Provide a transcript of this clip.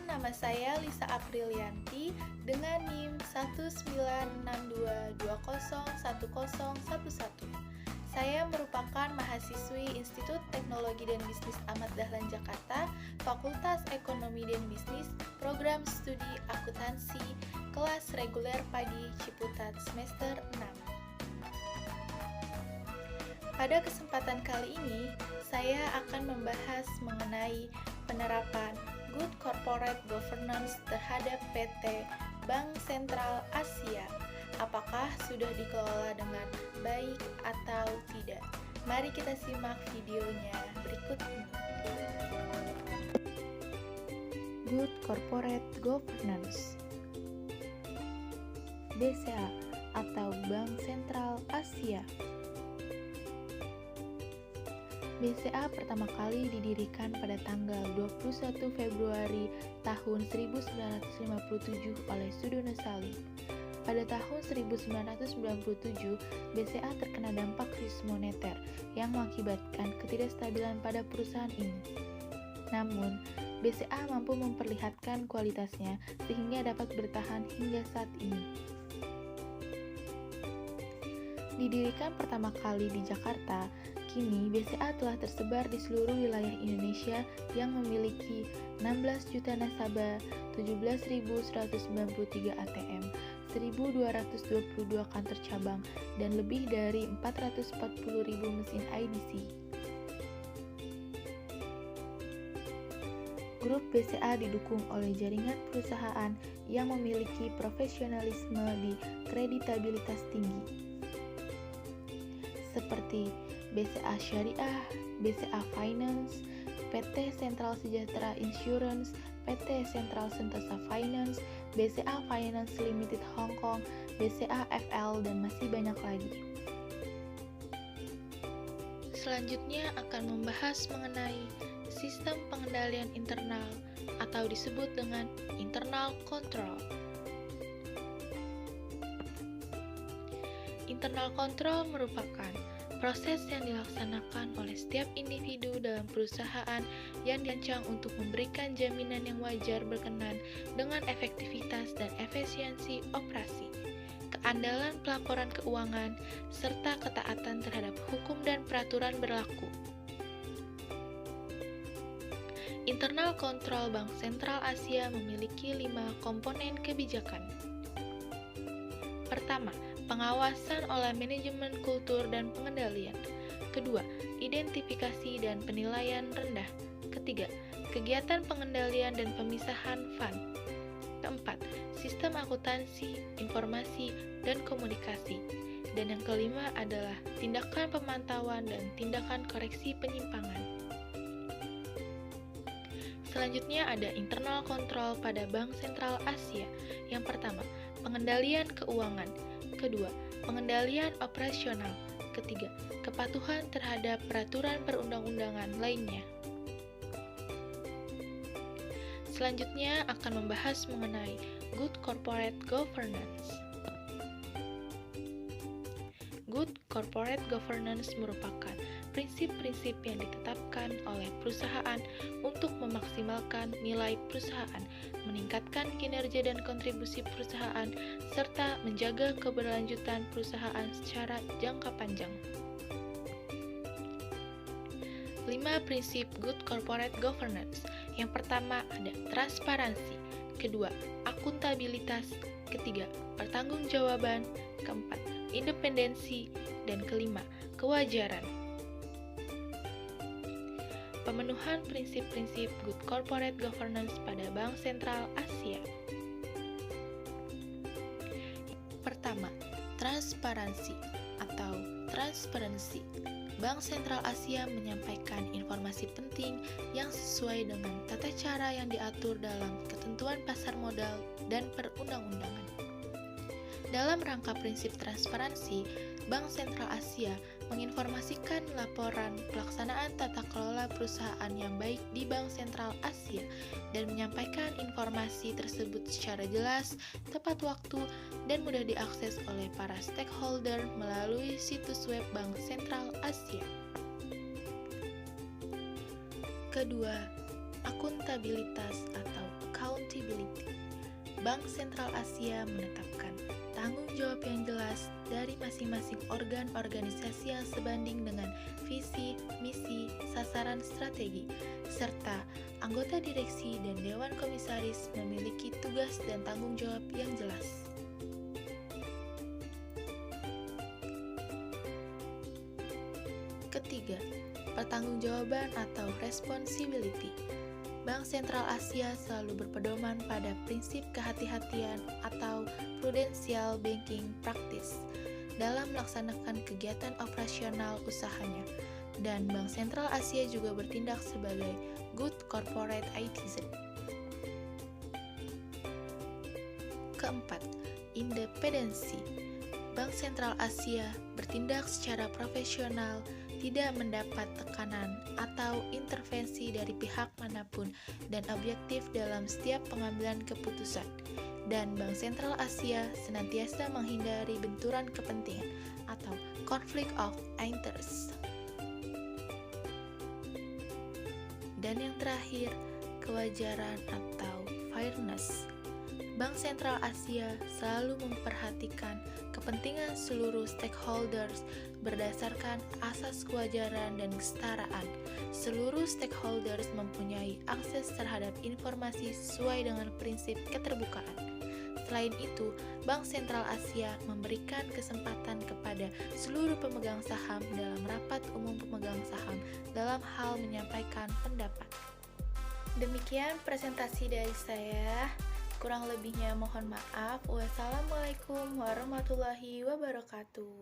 nama saya Lisa Aprilianti dengan NIM 19622010111. Saya merupakan mahasiswi Institut Teknologi dan Bisnis Ahmad Dahlan Jakarta, Fakultas Ekonomi dan Bisnis, Program Studi Akuntansi, kelas reguler Padi Ciputat semester 6. Pada kesempatan kali ini, saya akan membahas mengenai penerapan Good Corporate Governance terhadap PT Bank Sentral Asia. Apakah sudah dikelola dengan baik atau tidak? Mari kita simak videonya berikut ini. Good Corporate Governance BCA atau Bank Sentral Asia. BCA pertama kali didirikan pada tanggal 21 Februari tahun 1957 oleh Sudono Salim. Pada tahun 1997, BCA terkena dampak krisis moneter yang mengakibatkan ketidakstabilan pada perusahaan ini. Namun, BCA mampu memperlihatkan kualitasnya sehingga dapat bertahan hingga saat ini. Didirikan pertama kali di Jakarta, kini BCA telah tersebar di seluruh wilayah Indonesia yang memiliki 16 juta nasabah, 17.193 ATM, 1.222 kantor cabang, dan lebih dari 440.000 mesin IDC. Grup BCA didukung oleh jaringan perusahaan yang memiliki profesionalisme di kreditabilitas tinggi, seperti BCA Syariah, BCA Finance, PT Sentral Sejahtera Insurance, PT Sentral Sentosa Finance, BCA Finance Limited Hong Kong, BCA FL, dan masih banyak lagi. Selanjutnya akan membahas mengenai sistem pengendalian internal atau disebut dengan internal control. Internal control merupakan proses yang dilaksanakan oleh setiap individu dalam perusahaan yang dirancang untuk memberikan jaminan yang wajar berkenan dengan efektivitas dan efisiensi operasi, keandalan pelaporan keuangan, serta ketaatan terhadap hukum dan peraturan berlaku. Internal Control Bank Sentral Asia memiliki 5 komponen kebijakan. Pertama, pengawasan oleh manajemen kultur dan pengendalian. Kedua, identifikasi dan penilaian rendah. Ketiga, kegiatan pengendalian dan pemisahan fund. Keempat, sistem akuntansi, informasi, dan komunikasi. Dan yang kelima adalah tindakan pemantauan dan tindakan koreksi penyimpangan. Selanjutnya ada internal control pada Bank Sentral Asia. Yang pertama, pengendalian keuangan. Kedua, pengendalian operasional. Ketiga, kepatuhan terhadap peraturan perundang-undangan lainnya. Selanjutnya akan membahas mengenai Good Corporate Governance. Good Corporate Governance merupakan prinsip-prinsip yang ditetapkan oleh perusahaan untuk memaksimalkan nilai perusahaan, meningkatkan kinerja dan kontribusi perusahaan, serta menjaga keberlanjutan perusahaan secara jangka panjang. 5 prinsip Good Corporate Governance. Yang pertama ada transparansi, kedua, akuntabilitas, ketiga, pertanggungjawaban, keempat, independensi, dan kelima, kewajaran. Pemenuhan prinsip-prinsip Good Corporate Governance pada Bank Sentral Asia. Pertama, transparansi atau transparansi. Bank Sentral Asia menyampaikan informasi penting yang sesuai dengan tata cara yang diatur dalam ketentuan pasar modal dan perundang-undangan. Dalam rangka prinsip transparansi, Bank Sentral Asia menginformasikan laporan pelaksanaan tata kelola perusahaan yang baik di Bank Sentral Asia dan menyampaikan informasi tersebut secara jelas, tepat waktu, dan mudah diakses oleh para stakeholder melalui situs web Bank Sentral Asia. Kedua, akuntabilitas atau accountability. Bank Sentral Asia menetapkan tanggung jawab yang jelas dari masing-masing organ organisasi yang sebanding dengan visi, misi, sasaran strategi, serta anggota direksi dan dewan komisaris memiliki tugas dan tanggung jawab yang jelas. Ketiga, pertanggungjawaban atau responsibility. Bank Sentral Asia selalu berpedoman pada prinsip kehati-hatian atau prudential banking practice dalam melaksanakan kegiatan operasional usahanya, dan Bank Sentral Asia juga bertindak sebagai good corporate citizen. Keempat, independensi. Bank Sentral Asia bertindak secara profesional, tidak mendapat tekanan atau intervensi dari pihak manapun, dan objektif dalam setiap pengambilan keputusan. Dan Bank Sentral Asia senantiasa menghindari benturan kepentingan atau conflict of interest. Dan yang terakhir, kewajaran atau fairness. Bank Sentral Asia selalu memperhatikan kepentingan seluruh stakeholders berdasarkan asas kewajaran dan kesetaraan. Seluruh stakeholders mempunyai akses terhadap informasi sesuai dengan prinsip keterbukaan. Selain itu, Bank Sentral Asia memberikan kesempatan kepada seluruh pemegang saham dalam rapat umum pemegang saham dalam hal menyampaikan pendapat. Demikian presentasi dari saya. Kurang lebihnya mohon maaf. Wassalamualaikum warahmatullahi wabarakatuh.